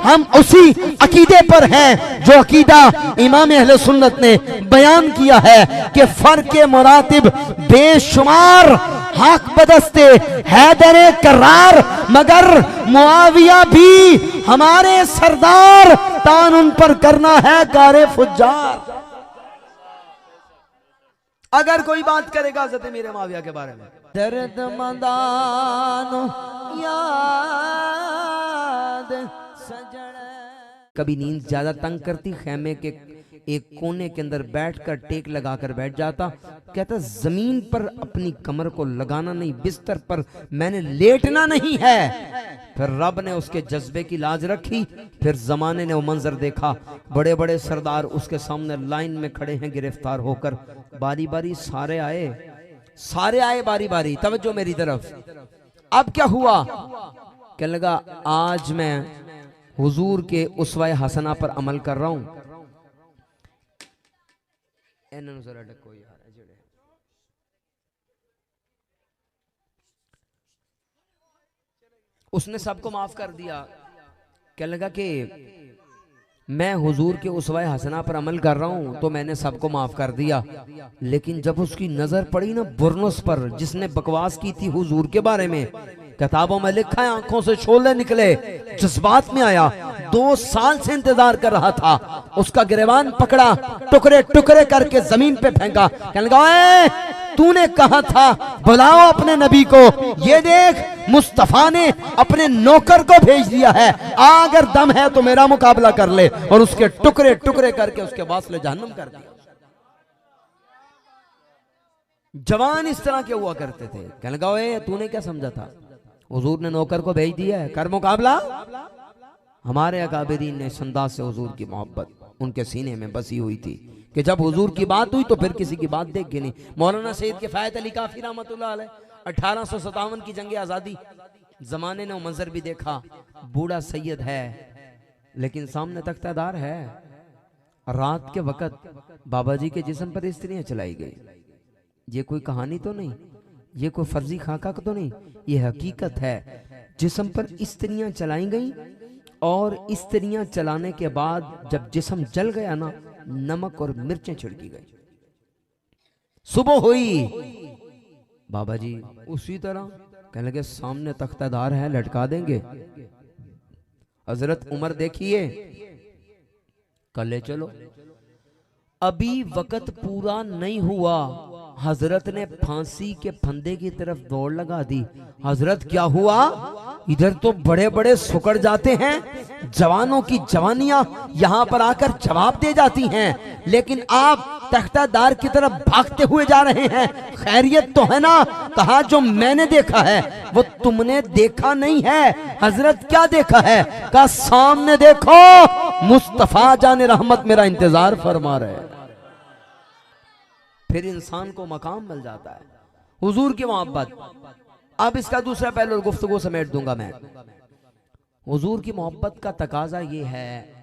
हम उसी अकीदे पर हैं जो अकीदा इमाम अहले सुन्नत ने बयान किया है कि फर्क मुरातिब बेशुमार हक बदस्ते हैदर करार, मगर मुआविया भी हमारे सरदार, तान उन पर करना है गारे फुज्जार। अगर कोई बात करेगा हज़रत मीर मुआविया के बारे में, दर्द मंदान याद सजन। कभी नींद ज्यादा तंग करती, खेमे के एक कोने के अंदर बैठकर टेक लगाकर बैठ जाता, कहता जमीन पर अपनी कमर को लगाना नहीं, बिस्तर पर मैंने लेटना नहीं है। फिर रब ने उसके जज्बे की लाज रखी। फिर जमाने ने वो मंजर देखा, बड़े बड़े सरदार उसके सामने लाइन में खड़े हैं गिरफ्तार होकर। बारी बारी सारे आए बारी बारी। तवज्जो मेरी तरफ। अब क्या हुआ? कहने लगा आज मैं हुजूर के उसवा हसना पर अमल कर रहा हूं। उसने सबको माफ कर दिया। कहने लगा कि मैं हुजूर के उसवा हसना पर अमल कर रहा हूं तो मैंने सबको माफ कर दिया, लेकिन जब उसकी नजर पड़ी ना बुरनुस पर, जिसने बकवास की थी हुजूर के बारे में, किताबों में लिखा है आंखों से शोले निकले, जज्बात में आया। 2 साल से इंतजार कर रहा था, उसका गिरबान पकड़ा, टुकड़े टुकड़े करके जमीन पे फेंका। कहने लगा तूने कहा था बुलाओ अपने नबी को, ये देख मुस्तफा ने अपने नौकर को भेज दिया है, अगर दम है तो मेरा मुकाबला कर ले। और उसके टुकड़े टुकड़े करके उसके वास्ते जहन्नम कर दिया। जवान इस तरह के हुआ करते थे। कहने लगा तूने क्या समझा था, हुजूर ने नौकर को भेज दिया है, कर मुकाबला। हमारे अकाबिरीन ने इस अंदाज से हुजूर की मोहब्बत उनके सीने में बसी हुई थी कि जब हुजूर की बात हुई तो फिर किसी की बात देख के नहीं। मौलाना सैयद किफायत अली काफी रहमतुल्लाह अलैह 1857 की जंग आजादी, जमाने ने वो मंजर भी देखा, बूढ़ा सैयद है लेकिन सामने तख्तादार है। रात के वक्त बाबा जी के जिस्म पर स्त्रियां चलाई गई। ये कोई कहानी तो नहीं, ये कोई फर्जी खाका तो नहीं, ये हकीकत है। जिस्म पर स्त्रियां चलाई गई और स्त्रियां चलाने के बाद जब जिस्म जल गया ना, नमक और मिर्चें छिड़की गई। सुबह हुई, बाबा जी उसी तरह कहने लगे सामने तख्तादार है, लटका देंगे। हजरत उमर देखिए, कल चलो। अभी वक्त पूरा नहीं हुआ, हजरत ने फांसी के फंदे की तरफ दौड़ लगा दी। हजरत क्या हुआ? इधर तो बड़े बड़े सुकड़ जाते हैं, जवानों की जवानियां यहां पर आकर जवाब दे जाती हैं, लेकिन आप तख्तादार की तरफ भागते हुए जा रहे हैं। खैरियत तो है ना? कहा जो मैंने देखा है वो तुमने देखा नहीं है। हजरत क्या देखा है? कहा सामने देखो, मुस्तफा जाने रहमत मेरा इंतजार फरमा रहे। फिर इंसान को मकाम मिल जाता है, हुजूर की मोहब्बत। अब इसका दूसरा पहलू गुफ्तगू समेट दूंगा मैं। हुजूर की मोहब्बत का तकाजा ये है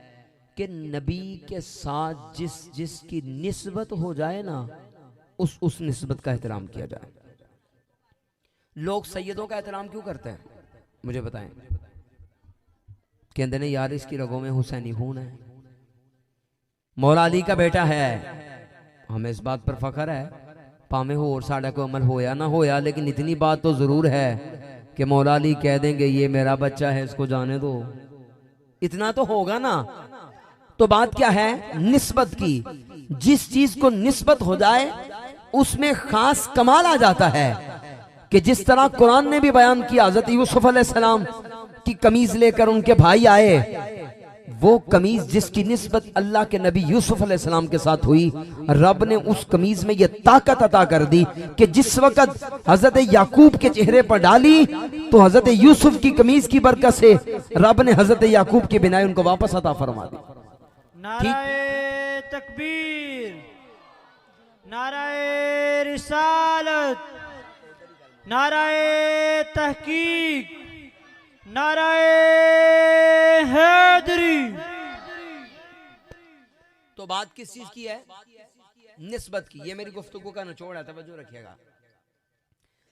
कि नबी के साथ जिसकी निस्बत हो जाए ना, उस निस्बत का एहतराम किया जाए। लोग सैयदों का एहतराम क्यों करते हैं मुझे बताएं? कहते हैं यार इसकी रगों में हुसैनी खून है, मौला अली का बेटा है, हमें इस बात पर फख्र है। पामे हो और साड़ा को अमल होया ना होया, लेकिन इतनी बात तो जरूर है कि मौला अली कह देंगे ये मेरा बच्चा है, इसको जाने दो। इतना तो होगा ना। तो बात क्या है? निस्बत की। जिस चीज को निस्बत हो जाए उसमें खास कमाल आ जाता है। कि जिस तरह कुरान ने भी बयान किया, हजरत यूसुफ अलैहिस्सलाम की कमीज लेकर उनके भाई आए, वो कमीज जिसकी निस्बत अल्लाह के नबी यूसुफ अलैहिस्सलाम के साथ हुई, रब ने उस कमीज में यह ताकत अता कर दी कि जिस वक्त हजरत याकूब के चेहरे पर डाली तो हजरत यूसुफ की कमीज की बरकत से रब ने हजरत याकूब की बिनाई उनको वापस अता फरमा दी। नाराए तकबीर, नाराए रिसालत, नाराए तहकीक, नाराए हैदरी। तो बात किस चीज की है? निस्बत की। ये मेरी गुफ्तगू का निचोड़ है, तवज्जो रखिएगा।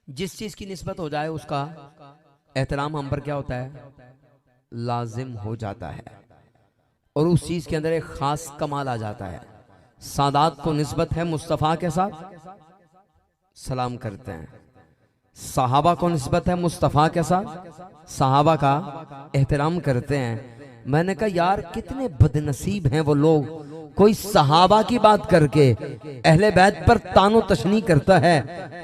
जिस चीज की निस्बत हो जाए उसका एहतराम हम पर क्या होता है? लाजिम हो जाता है और उस चीज के अंदर एक खास कमाल आ जाता है। सादात को निस्बत है मुस्तफ़ा के साथ, सलाम करते हैं। सहाबा को निस्बत है मुस्तफ़ा के साथ, सहाबा का एहतराम करते हैं। मैंने कहा यार कितने बदनसीब हैं वो लोग, कोई सहाबा की बात करके अहले बैत पर तानो तशनी करता है,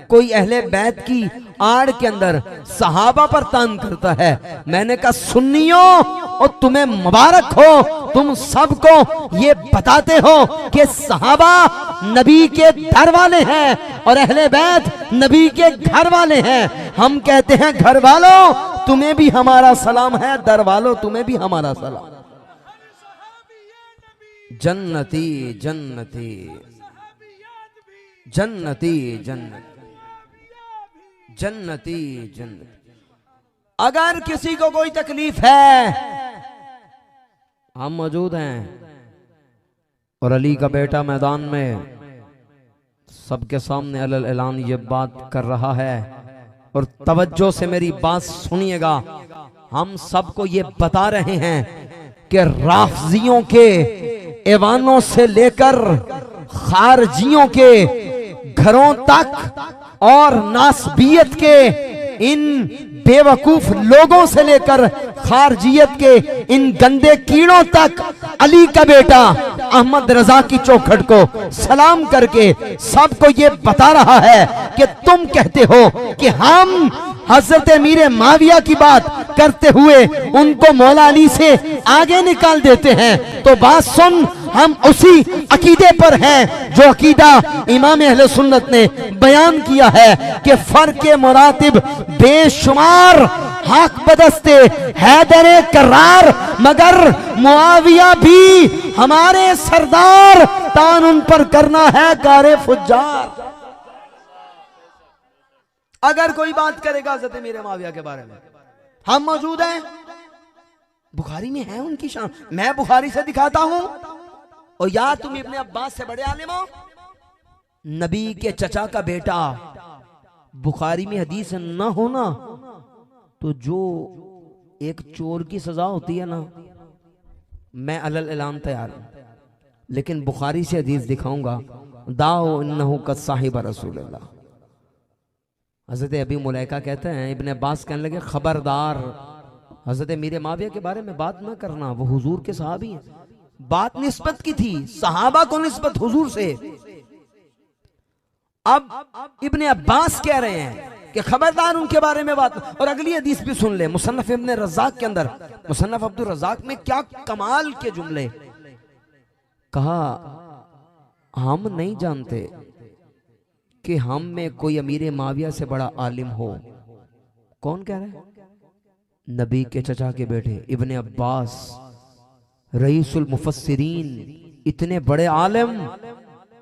कोई अहले बैत की आड़ के अंदर सहाबा पर तान करता है। मैंने कहा सुन्नियों और तुम्हें मुबारक हो, तुम सबको ये बताते हो कि सहाबा नबी के दर वाले हैं और अहले बैत नबी के घर वाले हैं। हम कहते हैं घर वालों तुम्हें भी हमारा सलाम है, दर वालों तुम्हें भी हमारा सलाम। जन्नती जन्नती जन्नती जन्नती जन्नती जन्नती। अगर किसी को कोई तकलीफ है, हम मौजूद हैं और अली का बेटा मैदान में सबके सामने अलल ऐलान ये बात कर रहा है और तवज्जो से मेरी बात सुनिएगा। हम सबको ये बता रहे हैं कि राफजियों के ऐवानों से लेकर खारजियों के घरों तक और नासबियत के इन बेवकूफ लोगों से लेकर खारजियत के इन गंदे कीड़ों तक अली का बेटा अहमद रजा की चौखट को सलाम करके सबको ये बता रहा है कि तुम कहते हो कि हम हजरत अमीर माविया की बात करते हुए उनको मौला अली से आगे निकाल देते हैं। तो बात सुन, हम उसी अकीदे पर हैं जो अकीदा इमाम अहले सुन्नत ने बयान किया है कि फर्क मुरातिब बेशुमार हक बदस्ते हैदर करार, मगर मुआविया भी हमारे सरदार, तान उन पर करना है गारे फुज्जार। अगर कोई बात करेगा हज़रत मेरे माविया के बारे में, हम मौजूद हैं, बुखारी में है उनकी शान। मैं बुखारी से दिखाता हूं और या तुम इब्ने अब्बास से बड़े आलिम हो, नबी के चचा का बेटा बुखारी में हदीस न होना तो जो एक चोर की सजा होती है ना, मैं अलल ऐलान तैयार हूं, लेकिन बुखारी से हदीस दिखाऊंगा। दाओ इन्नहु का साहिब रसूलुल्लाह। हजरत अबी मुलैका कहते हैं, इब्ने अब्बास कहने लगे खबरदार हजरत मीर माविया के बारे में बात ना करना, वो हुजूर के सहाबी हैं। बात निस्बत की थी, सहाबा को निस्बत हुजूर से। अब इब्ने अब्बास कह रहे हैं कि खबरदार उनके बारे में बात। और अगली हदीस भी सुन ले, मुसन्नफ इब्ने रज़्ज़ाक़ के अंदर, मुसन्नफ अब्दुर रज़्ज़ाक़ में क्या कमाल के जुमले। कहा हम नहीं जानते कि हम में कोई अमीर माविया से बड़ा आलिम हो। कौन कह रहा है? नबी के चचा के बेटे इब्ने अब्बास, रईसुल मुफस्सिरीन, इतने बड़े आलिम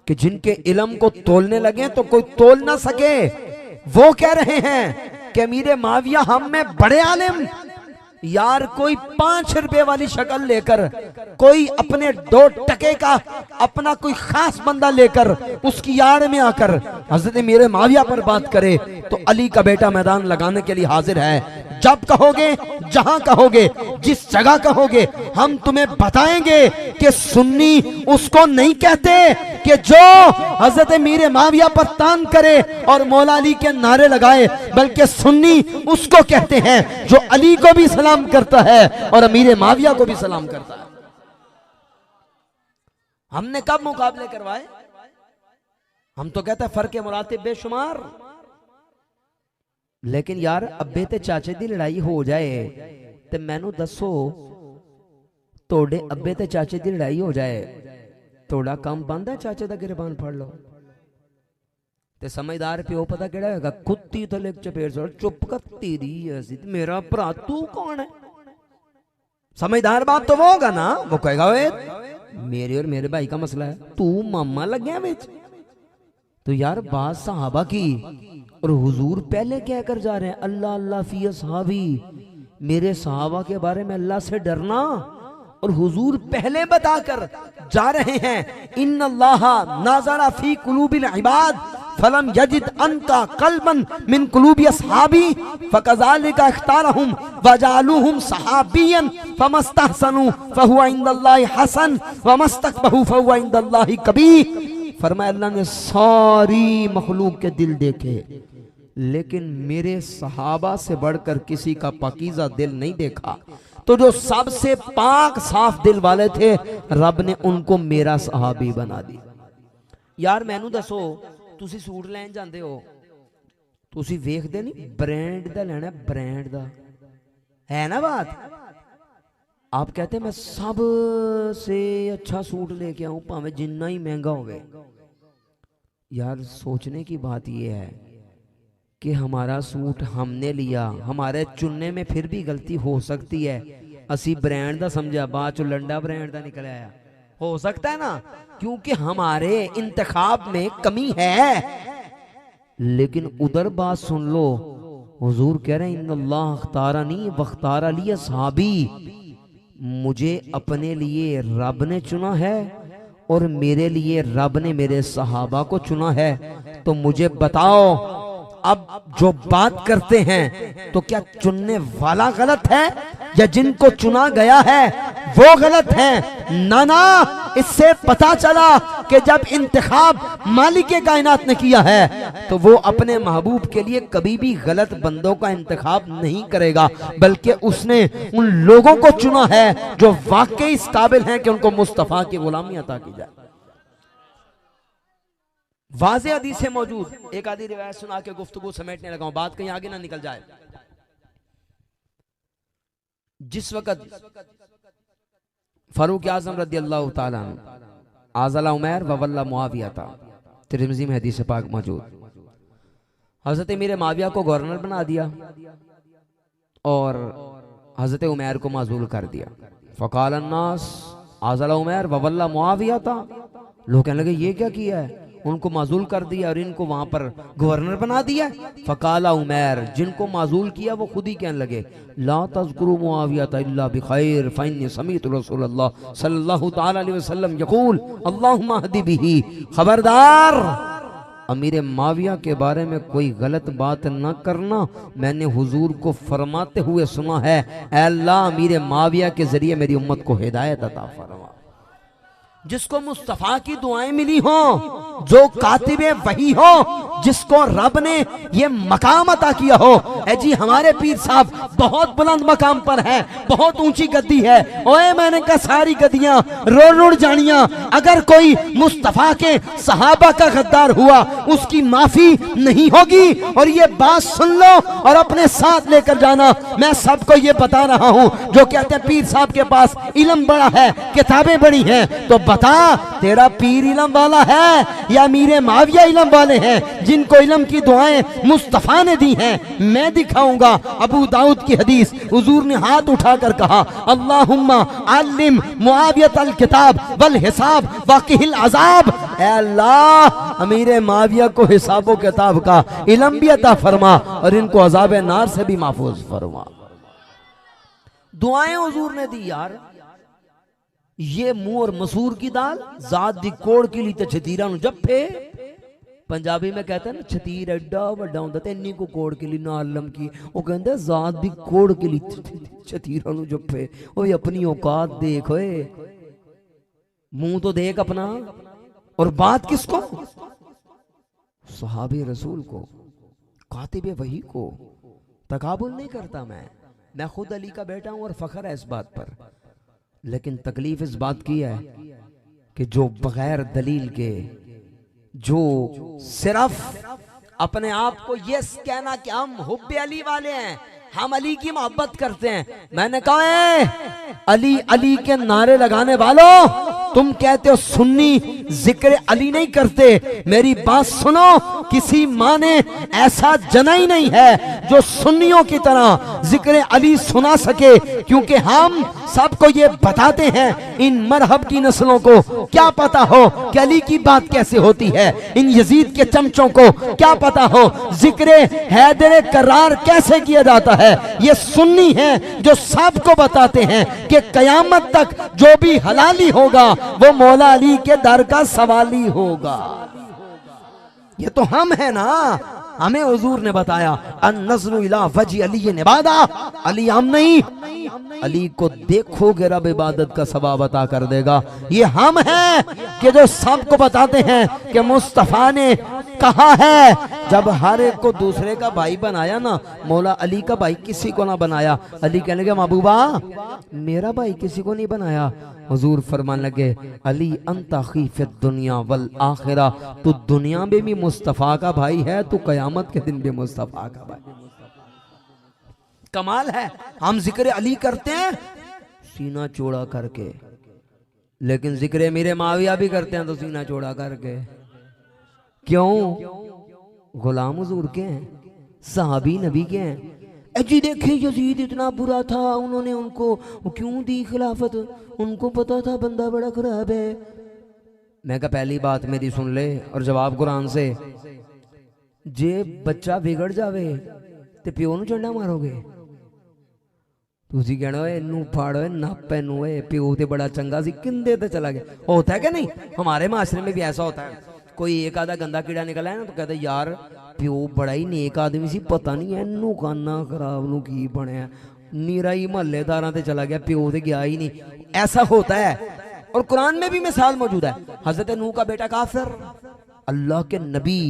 कि जिनके इल्म को तोलने लगे तो कोई तोल ना सके। वो कह रहे हैं कि अमीर माविया हम में बड़े आलिम। यार कोई 5 रुपए वाली शक्ल लेकर, कोई अपने 2 टके का अपना कोई खास बंदा लेकर उसकी यार में आकर हजरत मेरे माविया पर बात करे तो अली का बेटा मैदान लगाने के लिए हाजिर है। जब कहोगे, जहां कहोगे, जिस जगह कहोगे, हम तुम्हें बताएंगे कि सुन्नी उसको नहीं कहते कि जो हजरत मीर माविया पर तान करे और मौला अली के नारे लगाए, बल्कि सुन्नी उसको कहते हैं जो अली को भी सलाम करता है और अमीर माविया को भी सलाम करता है। हमने कब मुकाबले करवाए? हम तो कहते हैं फर्क मुरातिब बेशुमार। लेकिन यार अब्बे ते चाचे दी लड़ाई हो जाए ते मैनू दसो, तोड़े अब्बे ते चाचे दी लड़ाई हो जाए, तोड़ा काम बंद है चाचे दा गिरबान फड़ लो ते समझदार प्यो पता केड़ा होगा, कुत्ती थले चपेट छोड़ चुप कर तेरी ऐसी मेरा भरा तू कौन है। समझदार बात तो वो होगा ना, वो कहेगा वे मेरे और मेरे भाई का मसला है, तू मामा लग गया बेच। तो यार बात सहाबा की, और हुजूर पहले क्या कर जा रहे हैं, अल्लाह अल्लाह फी असहाबी, मेरे सहाबा के बारे में अल्लाह से डरना। और हुजूर पहले बताकर जा रहे हैं, इन्नल्लाह नाज़रा फी कुलूबिल इबाद फलम यजिद अनका कल्बन मिन कुलूबी अस्हाबी फकज़ालिका इख्तारहुम वजालुहुम सहाबियन फमस्तहसनु फहुवा इंदल्लाहि हसन वमस्तकबहु फहुवा इंदल्लाहि कबीह। फरमाया अल्लाह ने सारी मखलूक के दिल देखे, लेकिन मेरे सहाबा से बढ़कर किसी का पाकीज़ा दिल नहीं देखा। तो जो सबसे पाक साफ दिल वाले थे, रब ने उनको मेरा सहाबी बना दिया। यार मैनू दसो, तुसी सूट लैन जाते हो, तुसी वेखदे नहीं ब्रांड दा लेना, ब्रांड दा है ना बात। आप कहते मैं सबसे अच्छा सूट लेके आऊं भावे जिन्ना ही महंगा होवे। यार सोचने की बात यह है कि हमारा सूट हमने लिया, हमारे चुनने में फिर भी गलती हो सकती है। असी ब्रांड दा समझा, बाद चो लंडा ब्रांड दा निकल आया, हो सकता है ना, क्योंकि हमारे इंतखाब में कमी है। लेकिन उधर बात सुन लो, हुजूर कह रहे हैं इन्नल्लाह अख्तारनी वख्तार लिया सहाबी, मुझे अपने लिए रब ने चुना है और मेरे लिए रब ने मेरे सहाबा को चुना है। तो मुझे बताओ, अब जो बात करते हैं तो क्या चुनने वाला गलत है या जिनको चुना गया है वो गलत है? ना ना, इससे पता चला कि जब इंतखाब मालिक कायनात ने किया है तो वो अपने महबूब के लिए कभी भी गलत बंदों का इंतखाब नहीं करेगा, बल्कि उसने उन लोगों को चुना है जो वाकई इस काबिल हैं कि उनको मुस्तफा की गुलामी अता की जाए। वाज़े हदीस से मौजूद एक आधी रिवायत सुना के गुफ्तगू समेटने लगा हूं, बात कहीं आगे ना निकल जाए। जिस वक़्त फारूक आज़म रज़ियल्लाहु ताला आज़ला उमैर ववल्ला मुआविया था, तिरमिज़ी में हदीस पाक मौजूद, हज़रत मीर मुआविया को गवर्नर बना दिया और हज़रत उमैर को माज़ूल कर दिया। फ़क़ाल अन्नास आज़ला उमैर ववल्ला मुआविया था, लोग कहने लगे ये क्या किया है, उनको माजूल कर दिया और इनको वहां पर गवर्नर बना दिया। फ़काला उमैर, जिनको माजूल किया वो खुद ही कहने लगे ला तज़कुरु मुआविया इल्ला बिखैर फ़इन्नी समीअतु रसूलल्लाह सल्लल्लाहु तआला अलैहि वसल्लम यक़ूल अल्लाहुम्मा हदी बिही। खबरदार, अमीर मुआविया के बारे में कोई गलत बात न करना, मैंने हुजूर को फरमाते हुए सुना है, ऐ अल्लाह अमीर मुआविया के जरिए मेरी उम्मत को हिदायत अता फरमा। जिसको मुस्तफा की दुआएं मिली हो, जो कातिबे वही हो, जिसको रब ने ये मकाम अता किया हो, ऐ जी हमारे पीर साहब बहुत बुलंद मकाम पर है, बहुत ऊंची गद्दी है। ओए मैंने कहा सारी गद्दियां रोड़ जानियां, अगर कोई मुस्तफा के सहाबा का गद्दार हुआ उसकी माफी नहीं होगी। और ये बात सुन लो और अपने साथ लेकर जाना। मैं सबको ये बता रहा हूं जो कहते हैं पीर साहब के पास इल्म बड़ा है, किताबें बड़ी हैं, तो बता तेरा पीर इल्म वाला है या मीरे मुआविया इल्म वाले हैं जिनको इल्म की दुआएं मुस्तफा ने दी हैं? मैं दिखाऊंगा। अबू दाऊद की हदीस, हुजूर ने हाथ उठाकर कहा अल्लाहुम्मा अल्लिम मुआवियतल किताब वल हिसाब वक़िहिल अज़ाब। ऐ अल्लाह अमीर मुआविया को हिसाब व किताब का इल्म भी अता फरमा और इनको अज़ाब नार से भी महफूज फरमा। दुआएं हुजूर ने दी। यार ये मुंह और मसूर की दाल जात दी कोड़ के लिए छतीरा जप्फे, पंजाबी में कहते हैं ना छतीर एडा वड्डा हुंदा ते इन्नी को कोड़ के लिए ना आलम की, वो कहते हैं जात दी कोड़ के लिए छतीरा जप्फे। ओए अपनी औकात देख, ओए मुंह तो देख अपना। और बात किसको? सहाबे रसूल को, कातिबे वही को। तकाबुल नहीं करता मैं खुद अली का बेटा हूं और फख्र है इस बात पर, लेकिन तकलीफ इस बात की है कि जो बगैर दलील के, जो सिर्फ अपने आप को ये कहना कि हम हुब्बे अली वाले हैं, हम अली की मोहब्बत करते हैं। मैंने कहा है अली अली के नारे लगाने वालों, तुम कहते हो सुन्नी जिक्र अली नहीं करते। मेरी बात सुनो, किसी माँ ने ऐसा जना ही नहीं है जो सुन्नियों की तरह जिक्र अली सुना सके, क्योंकि हम सबको ये बताते हैं इन मरहब की नस्लों को क्या पता हो कि अली की बात कैसे होती है, इन यजीद के चमचों को क्या पता हो जिक्र हैदर करार कैसे किया जाता है। ये सुन्नी है जो सबको बताते हैं कि कयामत तक जो भी हलाली होगा वो मौला अली के दर का सवाली होगा। ये तो हम है ना। हमें हुजूर ने बताया अन नज़रु इला वजी अली इबादा, अली हम नहीं, अली को देखोगे रब इबादत का सवाब अता कर देगा। ये हम हैं कि जो सबको बताते हैं कि मुस्तफा ने कहा है। जब हर एक को दूसरे का भाई बनाया ना, मौला अली का भाई किसी को ना बनाया। अली कहने लगे महबूबा मेरा भाई किसी को नहीं बनाया। हुजूर फरमान लगे अली अंता खीफ़िद दुनिया वल आखिरा, तू दुनिया में भी मुस्तफा का भाई है, तू कयामत के दिन भी मुस्तफा का भाई। कमाल है। हम जिक्र अली करते हैं सीना चौड़ा करके, लेकिन जिक्र मेरे माविया भी करते हैं तो सीना चौड़ा करके। क्यों? गुलाम हुजूर के हैं, सहाबी नबी के हैं। जी देखे यजीद इतना बुरा था, उन्होंने उनको क्यों दी खिलाफत, उनको पता था बंदा बड़ा खराब है। मैं कहा पहली बात मेरी सुन ले और जवाब कुरान से। जे बच्चा बिगड़ जावे ते प्यो नूं चंडा मारोगे? तुसी कहना ओए इनू फाड़ो नप इनू, प्यो ते बड़ा चंगा सी किंदे ते चला गया। होता है कि नहीं? हमारे माशरे में भी ऐसा होता है। कोई एक आधा गंदा कीड़ा निकला है ना तो कहते यार प्यो बड़ा ही नेक आदमी सी, पता नहीं है इनू खाना खराब नू की बनया, नीरा ही महल्लेदारां ते चला गया, प्यो ते गया ही नहीं। ऐसा होता है और कुरान में भी मिसाल मौजूद है। हजरत नूह का बेटा काफिर, अल्लाह के नबी,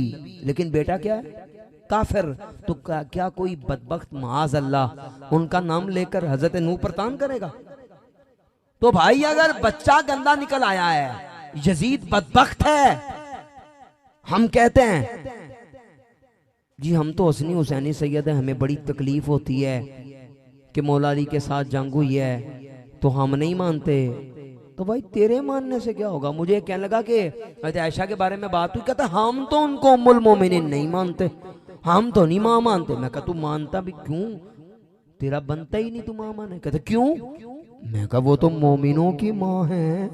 लेकिन बेटा क्या है? काफिर। तो क्या कोई बदबख्त माज अल्लाह उनका नाम लेकर हजरत नूह पर तान करेगा? तो भाई अगर बच्चा गंदा निकल आया है, यजीद बदबख्त है, हम कहते हैं जी हम तो हसनी हुसैनी सैयद है, हमें बड़ी तकलीफ होती है कि मौला अली के साथ जंग हुई है तो हम नहीं मानते। तो भाई तेरे मानने से क्या होगा? मुझे कहने लगा कि आयशा के बारे में बात हुई, कहता हम तो उनको उम्मुल मोमिनीन नहीं मानते, हम तो नहीं मां मानते। मैं कहा तू मानता भी क्यों? तेरा बनता ही नहीं तू मां माने। कहते क्यों? मैं कहा वो तो मोमिनों की मां है।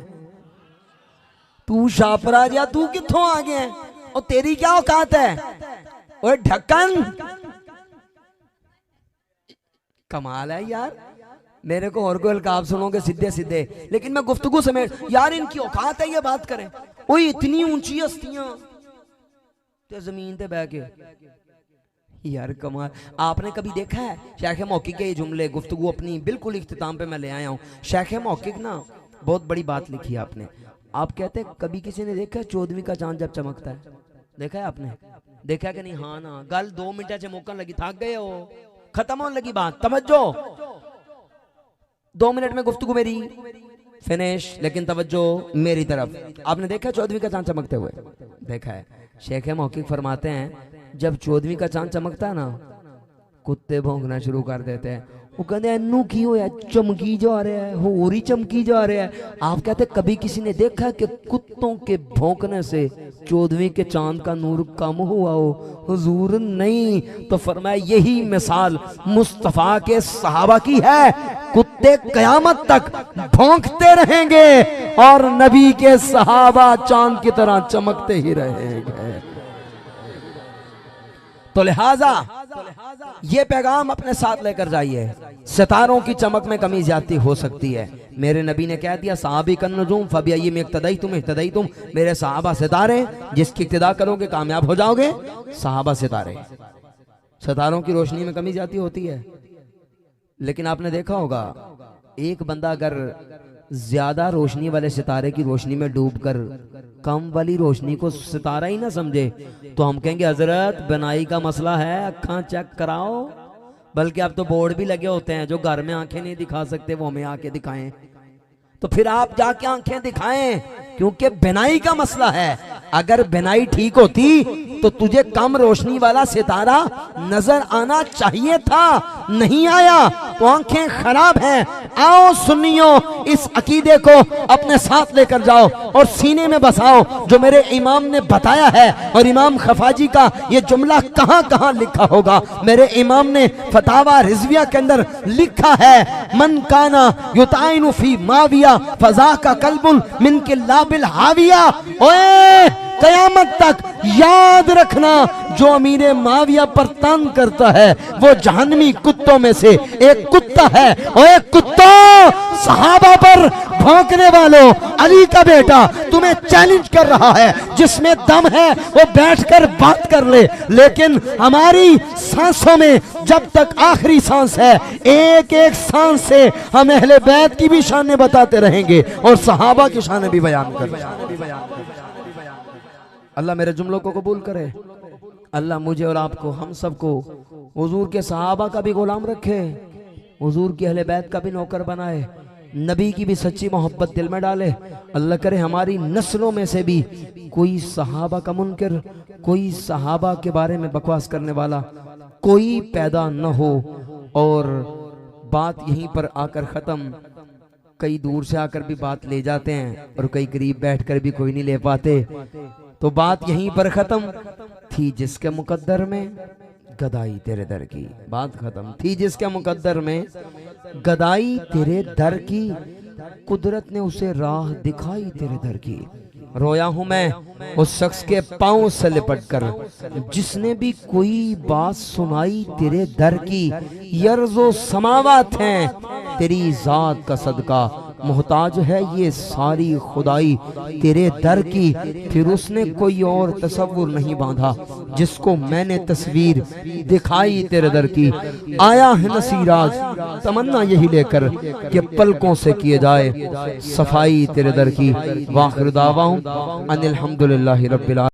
तू शापरा जा, तू कित्थों आ गया और तेरी क्या औकात है? ओए ढक्कन, कमाल है यार। मेरे को और कोई अलकाब सुनोगे सीधे सीधे, लेकिन मैं गुफ्तगू समेत यार इनकी औकात है ये बात करें। ओए इतनी ऊंची हस्तियां ते जमीन पे बह के यार कमाल। आपने कभी देखा है शेख मौकिक के ये जुमले? गुफ्तगू अपनी बिल्कुल इख्तिताम पे मैं ले आया हूँ। शेख मौकिक ना बहुत बड़ी बात लिखी है आपने। आप कहते हैं कभी किसी ने देखा 14वीं का चांद जब चमकता है? देखा है आपने? देखा है कि नहीं? हाँ ना। गल 2 मिनट चमकन लगी, थक गए हो, खत्म होने लगी बात। तवज्जो, 2 मिनट में गुफ्तगू मेरी फिनिश, लेकिन तवज्जो मेरी तरफ। आपने देखा 14वीं का चांद चमकते हुए? देखा है। शेख मौकिक फरमाते हैं जब 14वीं का चांद चमकता है ना, कुत्ते भौंकना शुरू कर देते हैं। वो कहते हैं नू की होया, चमकी जा रहा है, होरी चमकी जा रहा है। आप कहते कभी किसी ने देखा कि कुत्तों के भौंकने से 14वीं के चांद का नूर कम हुआ हो? हुजूर नहीं। तो फरमाया यही मिसाल मुस्तफा के सहाबा की है। कुत्ते कयामत तक भौंकते रहेंगे और नबी के सहाबा चांद की तरह चमकते ही रहेंगे। तो लिहाजा ये पैगाम अपने साथ लेकर जाइए। सितारों की चमक में कमी ज्यादती हो सकती है। मेरे नबी ने कह दिया सहाबी कन नजूम फबिय्यी में इक्तदाई तुम, मेरे सहाबा सितारे, जिसकी इक्तिदा करोगे कामयाब हो जाओगे। सहाबा सितारे, सितारों की रोशनी में कमी ज्यादती होती है। लेकिन आपने देखा होगा एक बंदा अगर ज्यादा रोशनी वाले सितारे की रोशनी में डूबकर कम वाली रोशनी को सितारा ही ना समझे तो हम कहेंगे हजरत बनाई का मसला है, अखां चेक कराओ। बल्कि अब तो बोर्ड भी लगे होते हैं जो घर में आंखें नहीं दिखा सकते वो हमें आके दिखाएं। तो फिर आप जाके आंखें दिखाएं, क्योंकि बिनाई का मसला है। अगर बिनाई ठीक होती तो तुझे कम रोशनी वाला सितारा नजर आना चाहिए था, नहीं आया तो आंखें खराब हैं। आओ सुन्नियों, इस अकीदे को अपने साथ लेकर जाओ और सीने में बसाओ जो मेरे इमाम ने बताया है। और इमाम खफाजी का ये जुमला कहां कहां लिखा होगा? मेरे इमाम ने फतावा रिजविया के अंदर लिखा है मन काना युताइनु फी माविया फजा का कल्बुन मिन के लाबिल हाविया। ओए कयामत तक याद रखना, जो अमीर माविया पर तंग करता है वो जहन्नमी कुत्तों में से एक कुत्ता है। और एक कुत्ता सहाबा पर भौंकने वालों, अली का बेटा तुम्हें चैलेंज कर रहा है, जिसमें दम है वो बैठकर बात कर ले, लेकिन हमारी सांसों में जब तक आखिरी सांस है, एक एक सांस से हम अहले बैत की भी शान बताते रहेंगे और सहाबा की शान भी बयान करेंगे। अल्लाह मेरे जुमलों को कबूल करे। अल्लाह मुझे और आपको, हम सबको हुजूर के सहाबा का भी गुलाम रखे, हुजूर की अहले बैत का भी नौकर बनाए, नबी की भी सच्ची मोहब्बत दिल में डाले। अल्लाह करे हमारी नस्लों में से भी कोई सहाबा का मुनकर, कोई सहाबा के बारे में बकवास करने वाला कोई पैदा न हो। और बात यहीं पर आकर ख़त्म। कई दूर से आकर भी बात ले जाते हैं और कई करीब बैठकर भी कोई नहीं ले पाते, तो बात यहीं पर ख़त्म थी। जिसके मुकद्दर में गदाई तेरे दर की, बात खत्म थी। जिसके मुकद्दर में गदाई तेरे दर की, कुदरत ने उसे राह दिखाई तेरे दर की। रोया हूं मैं उस शख्स के पांव से लिपट कर, जिसने भी कोई बात सुनाई तेरे दर की। यर्ज़ो समावात हैं तेरी जात का सदका, मोहताज है ये सारी खुदाई तेरे दर की। फिर उसने कोई और तसव्वुर नहीं बांधा, जिसको मैंने तस्वीर दिखाई तेरे दर की। आया है नसीराज तमन्ना यही लेकर कि पलकों से किए जाए सफाई तेरे दर की। वाखिर दावा अनिल हम्दुलिल्लाहि रब्बिल आलमीन।